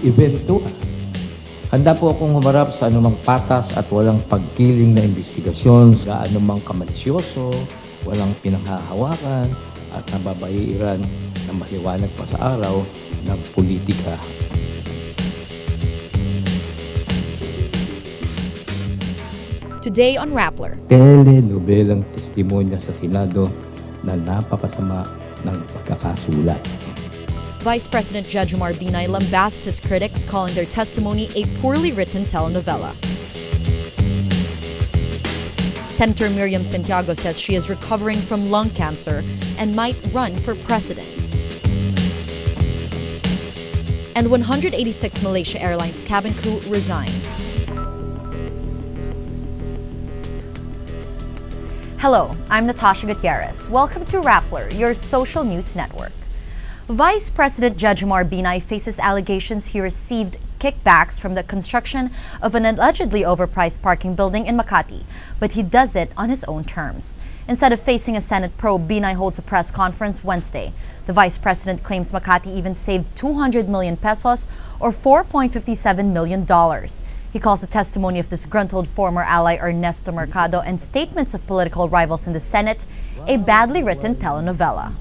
event to. Handa po akong humarap sa anumang patas at walang pagkiling na investigasyon sa anumang kamalisyoso, walang pinanghahawakan at nababairan na maliwanag pa sa araw ng politika. Today on Rappler. Telenobelang testimonya sa Senado na napakasama ng pagkakasulat. Vice President Jejomar Binay lambasts his critics, calling their testimony a poorly written telenovela. Senator Miriam Santiago says she is recovering from lung cancer and might run for president. And 186 Malaysia Airlines cabin crew resign. Hello, I'm Natasha Gutierrez. Welcome to Rappler, your social news network. Vice President Jejomar Binay faces allegations he received kickbacks from the construction of an allegedly overpriced parking building in Makati, but he does it on his own terms. Instead of facing a Senate probe, Binay holds a press conference Wednesday. The Vice President claims Makati even saved 200 million pesos or $4.57 million. He calls the testimony of disgruntled former ally Ernesto Mercado and statements of political rivals in the Senate a badly written telenovela.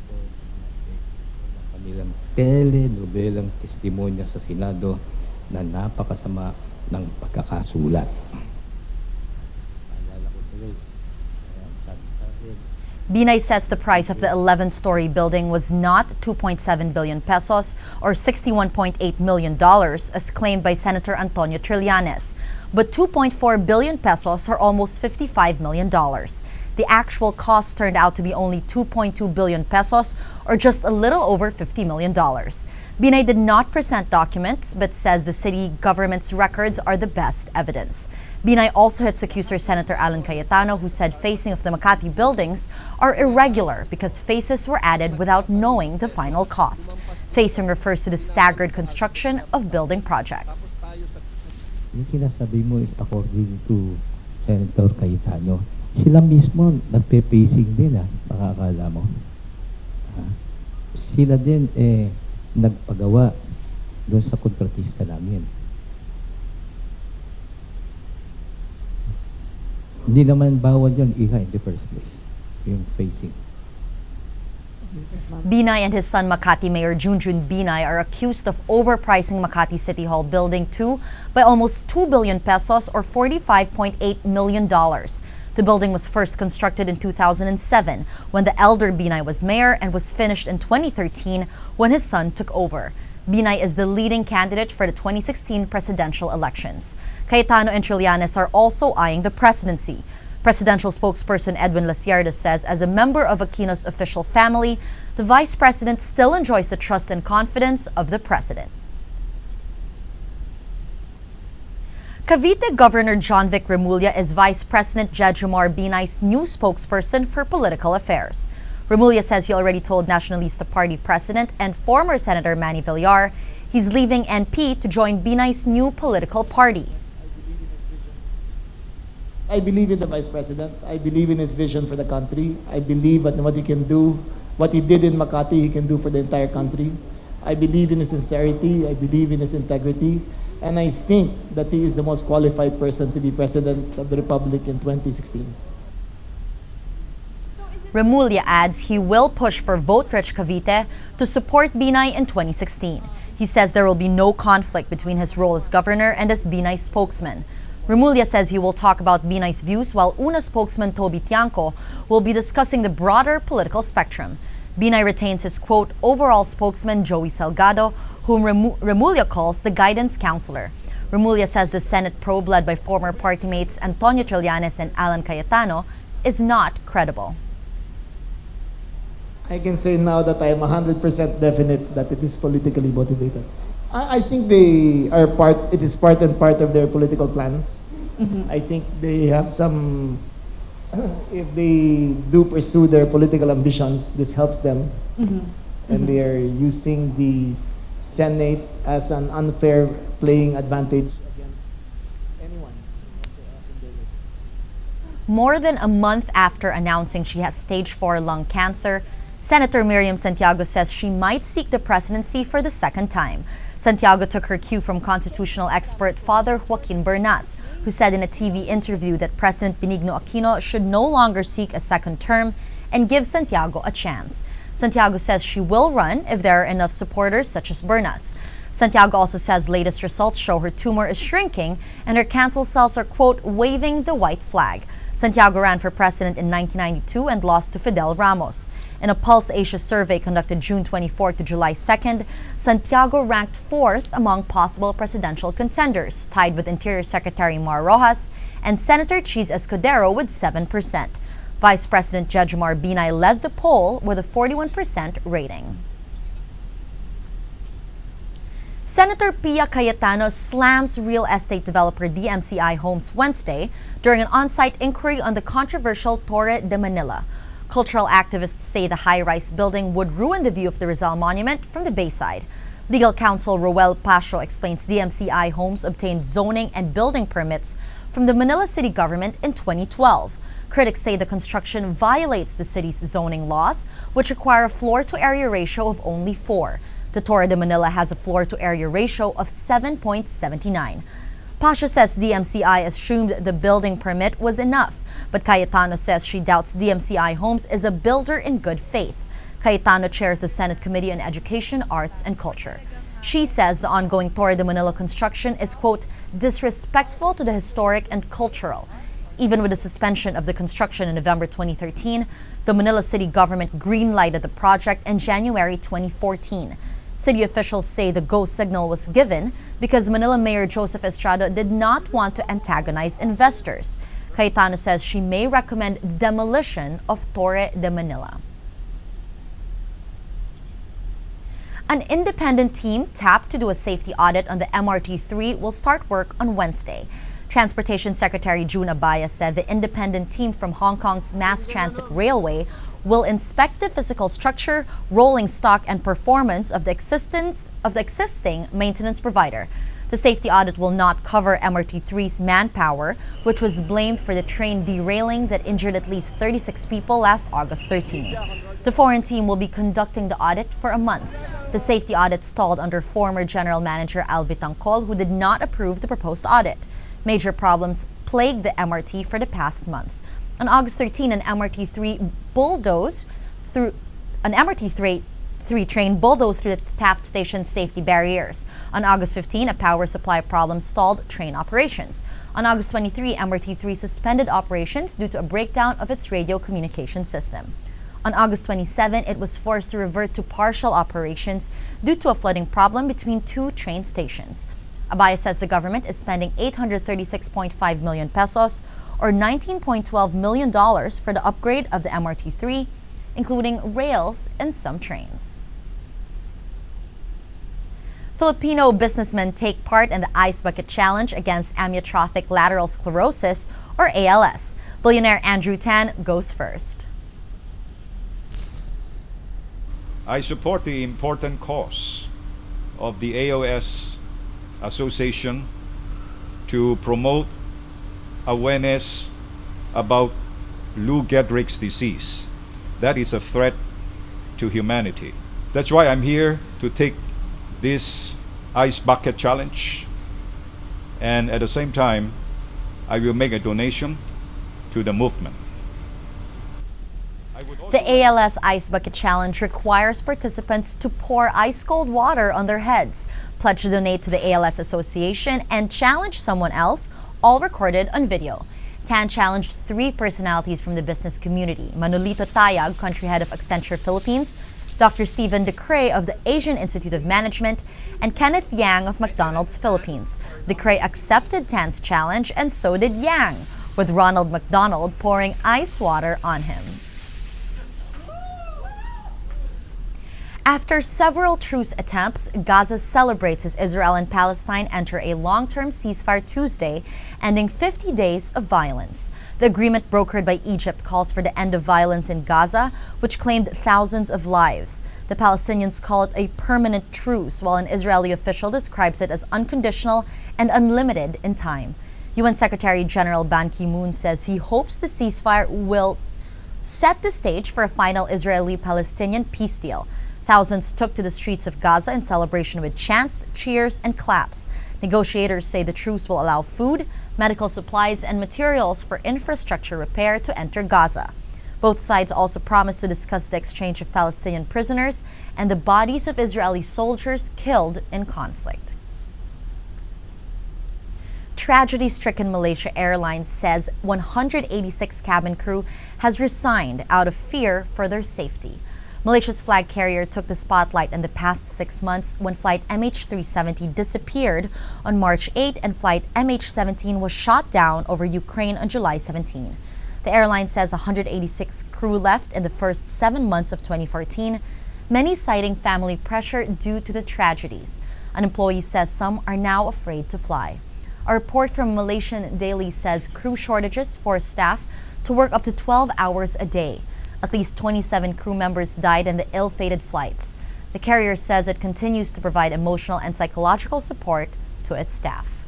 Telenobelang testimonya sa Senado na napakasama ng pagkakasulat. Binay says the price of the 11-story building was not 2.7 billion pesos or $61.8 million as claimed by Senator Antonio Trillanes, but 2.4 billion pesos or almost $55 million. The actual cost turned out to be only 2.2 billion pesos or just a little over $50 million. Binay did not present documents but says the city government's records are the best evidence. Binay also hits accuser Senator CAYETANO, who said facing of the Makati buildings are irregular because faces were added without knowing the final cost. Facing refers to the staggered construction of building projects. Yung sinasabi mo is according to Senator CAYETANO. Sila mismo nagpe-pacing din, makakala mo. Sila din nagpagawa doon sa kontratista namin. Hindi naman bawal yun in the first place, yung pacing. Binay and his son Makati Mayor Junjun Binay are accused of overpricing Makati City Hall Building 2 by almost 2 billion pesos or $45.8 million. The building was first constructed in 2007 when the elder Binay was mayor and was finished in 2013 when his son took over. Binay is the leading candidate for the 2016 presidential elections. Cayetano and Trillanes are also eyeing the presidency. Presidential spokesperson Edwin Lacierda says as a member of Aquino's official family, the vice president still enjoys the trust and confidence of the president. Cavite Governor Jonvic Remulla is Vice President Jejomar Binay's new spokesperson for political affairs. Remulla says he already told Nationalista Party President and former Senator Manny Villar he's leaving NP to join Binay's new political party. I believe in the Vice President. I believe in his vision for the country. I believe in what he can do, what he did in Makati, he can do for the entire country. I believe in his sincerity. I believe in his integrity. And I think that he is the most qualified person to be President of the Republic in 2016. Remulla adds he will push for vote-rich Cavite to support Binay in 2016. He says there will be no conflict between his role as governor and as Binay's spokesman. Remulla says he will talk about Binay's views while UNA spokesman Toby Tiangco will be discussing the broader political spectrum. Binay retains his, quote, overall spokesman Joey Salgado, whom Remulla calls the guidance counselor. Remulla says the Senate probe led by former party mates Antonio Trillanes and Alan Cayetano is not credible. I can say now that I am 100% definite that it is politically motivated. I think it is part and part of their political plans. I think they have some, if they do pursue their political ambitions, this helps them. And they are using the Senate as an unfair playing advantage against anyone. More than a month after announcing she has stage 4 lung cancer, Senator Miriam Santiago says she might seek the presidency for the second time. Santiago took her cue from constitutional expert Father Joaquin Bernas, who said in a TV interview that President Benigno Aquino should no longer seek a second term and give Santiago a chance. Santiago says she will run if there are enough supporters such as Bernas. Santiago also says latest results show her tumor is shrinking and her cancer cells are, quote, waving the white flag. Santiago ran for president in 1992 and lost to Fidel Ramos. In a Pulse Asia survey conducted June 24 to July 2nd, Santiago ranked 4th among possible presidential contenders, tied with Interior Secretary Mar Rojas and Senator Cheese Escudero with 7%. Vice President Jejomar Binay led the poll with a 41% rating. Senator Pia Cayetano slams real estate developer DMCI Homes Wednesday during an on-site inquiry on the controversial Torre de Manila. Cultural activists say the high-rise building would ruin the view of the Rizal Monument from the Bayside. Legal counsel Roel Pasio explains DMCI Homes obtained zoning and building permits from the Manila city government in 2012. Critics say the construction violates the city's zoning laws, which require a floor-to-area ratio of only 4. The Torre de Manila has a floor-to-area ratio of 7.79. Pasha says DMCI assumed the building permit was enough, but Cayetano says she doubts DMCI Homes is a builder in good faith. Cayetano chairs the Senate Committee on Education, Arts, and Culture. She says the ongoing Torre de Manila construction is, quote, disrespectful to the historic and cultural. Even with the suspension of the construction in November 2013, the Manila city government green-lighted the project in January 2014. City officials say the go signal was given because Manila Mayor Joseph Estrada did not want to antagonize investors. Cayetano says she may recommend demolition of Torre de Manila. An independent team tapped to do a safety audit on the MRT-3 will start work on Wednesday. Transportation Secretary June Abaya said the independent team from Hong Kong's Mass Transit Railway will inspect the physical structure, rolling stock, and performance of the existing maintenance provider. The safety audit will not cover MRT-3's manpower, which was blamed for the train derailing that injured at least 36 people last August 13. The foreign team will be conducting the audit for a month. The safety audit stalled under former General Manager Alvi Tangcol, who did not approve the proposed audit. Major problems plagued the MRT for the past month. On August 13, an MRT-3 train bulldozed through the Taft Station's safety barriers. On August 15, a power supply problem stalled train operations. On August 23, MRT-3 suspended operations due to a breakdown of its radio communication system. On August 27, it was forced to revert to partial operations due to a flooding problem between 2 train stations. Abaya says the government is spending 836.5 million pesos or $19.12 million for the upgrade of the MRT-3, including rails and some trains. Filipino businessmen take part in the Ice Bucket Challenge against amyotrophic lateral sclerosis, or ALS. Billionaire Andrew Tan goes first. I support the important cause of the AOS Association to promote awareness about Lou Gehrig's disease. That is a threat to humanity. That's why I'm here to take this Ice Bucket Challenge, and at the same time, I will make a donation to the movement. The ALS Ice Bucket Challenge requires participants to pour ice-cold water on their heads, pledge to donate to the ALS Association, and challenge someone else, all recorded on video. Tan challenged 3 personalities from the business community: Manolito Tayag, country head of Accenture Philippines, Dr. Stephen DeCray of the Asian Institute of Management, and Kenneth Yang of McDonald's Philippines. DeCray accepted Tan's challenge, and so did Yang, with Ronald McDonald pouring ice water on him. After several truce attempts, Gaza celebrates as Israel and Palestine enter a long-term ceasefire Tuesday, ending 50 days of violence. The agreement brokered by Egypt calls for the end of violence in Gaza, which claimed thousands of lives. The Palestinians call it a permanent truce, while an Israeli official describes it as unconditional and unlimited in time. UN Secretary General Ban Ki-moon says he hopes the ceasefire will set the stage for a final Israeli-Palestinian peace deal. Thousands took to the streets of Gaza in celebration with chants, cheers, and claps. Negotiators say the truce will allow food, medical supplies, and materials for infrastructure repair to enter Gaza. Both sides also promised to discuss the exchange of Palestinian prisoners and the bodies of Israeli soldiers killed in conflict. Tragedy-stricken Malaysia Airlines says 186 cabin crew has resigned out of fear for their safety. Malaysia's flag carrier took the spotlight in the past 6 months when flight MH370 disappeared on March 8 and flight MH17 was shot down over Ukraine on July 17. The airline says 186 crew left in the first 7 months of 2014, many citing family pressure due to the tragedies. An employee says some are now afraid to fly. A report from Malaysian Daily says crew shortages force staff to work up to 12 hours a day. At least 27 crew members died in the ill-fated flights. The carrier says it continues to provide emotional and psychological support to its staff.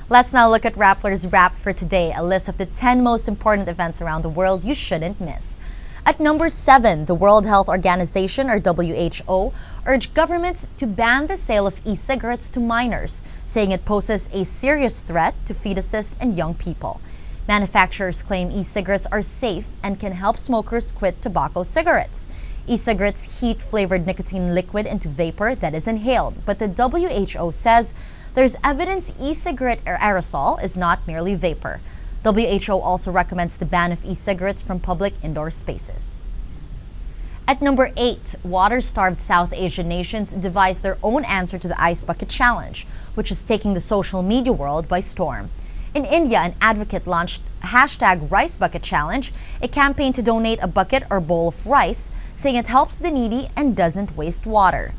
Let's now look at Rappler's Wrap for today, a list of the 10 most important events around the world you shouldn't miss. At number 7, the World Health Organization, or WHO, urged governments to ban the sale of e-cigarettes to minors, saying it poses a serious threat to fetuses and young people. Manufacturers claim e-cigarettes are safe and can help smokers quit tobacco cigarettes. E-cigarettes heat flavored nicotine liquid into vapor that is inhaled, but the WHO says there's evidence e-cigarette aerosol is not merely vapor. WHO also recommends the ban of e-cigarettes from public indoor spaces. At number 8, water-starved South Asian nations devised their own answer to the Ice Bucket Challenge, which is taking the social media world by storm. In India, an advocate launched #RiceBucketChallenge, a campaign to donate a bucket or bowl of rice, saying it helps the needy and doesn't waste water.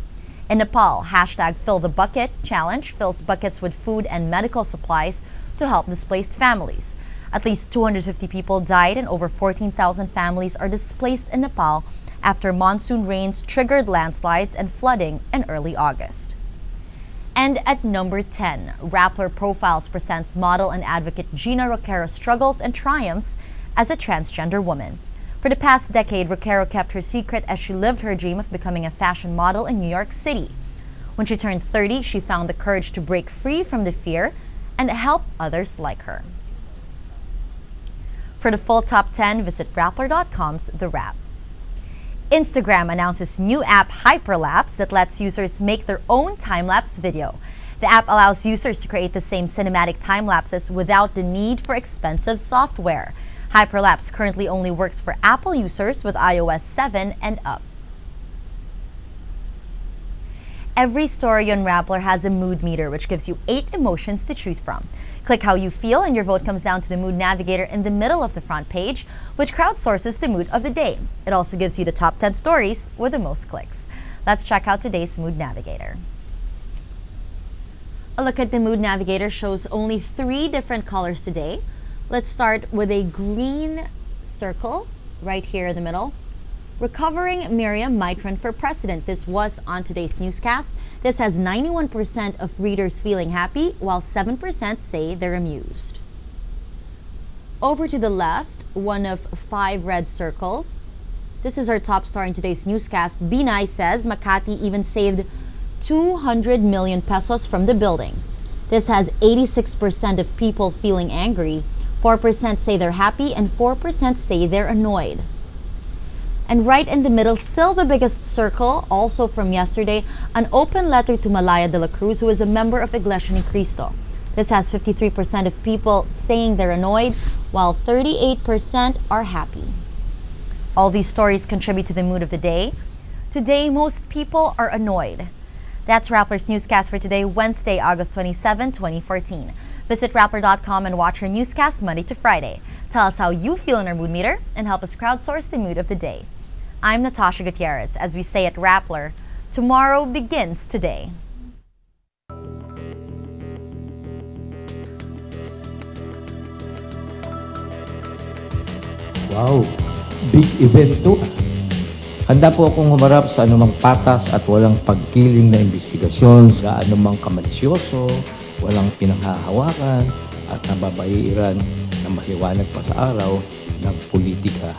In Nepal, #FillTheBucket Challenge fills buckets with food and medical supplies to help displaced families. At least 250 people died and over 14,000 families are displaced in Nepal after monsoon rains triggered landslides and flooding in early August. And at number 10, Rappler Profiles presents model and advocate GEENA ROCERO struggles and triumphs as a transgender woman. For the past decade, ROCERO kept her secret as she lived her dream of becoming a fashion model in New York City. When she turned 30, she found the courage to break free from the fear and help others like her. For the full top 10, visit Rappler.com's The Wrap. Instagram announces new app Hyperlapse that lets users make their own time-lapse video. The app allows users to create the same cinematic time-lapses without the need for expensive software. Hyperlapse currently only works for Apple users with iOS 7 and up. Every story on Rappler has a mood meter, which gives you 8 emotions to choose from. Click how you feel and your vote comes down to the mood navigator in the middle of the front page, which crowdsources the mood of the day. It also gives you the top 10 stories with the most clicks. Let's check out today's mood navigator. A look at the mood navigator shows only 3 different colors today. Let's start with a green circle right here in the middle. Recovering Miriam might run for president. This was on today's newscast. This has 91% of readers feeling happy, while 7% say they're amused. Over to the left, one of 5 red circles. This is our top story in today's newscast. Binay says MAKATI even saved 200 million pesos from the building. This has 86% of people feeling angry, 4% say they're happy, and 4% say they're annoyed. And right in the middle, still the biggest circle, also from yesterday, an open letter to Malaya de la Cruz, who is a member of Iglesia Ni Cristo. This has 53% of people saying they're annoyed, while 38% are happy. All these stories contribute to the mood of the day. Today, most people are annoyed. That's Rappler's newscast for today, Wednesday, August 27, 2014. Visit Rappler.com and watch our newscast Monday to Friday. Tell us how you feel in our mood meter and help us crowdsource the mood of the day. I'm Natasha Gutierrez. As we say at Rappler, tomorrow begins today. Wow, big event to. Handa po akong humarap sa anumang patas at walang pagkiling na investigasyon sa anumang kamalisyoso, walang pinanghahawakan at nababairan na maliwanag pa sa araw ng politika.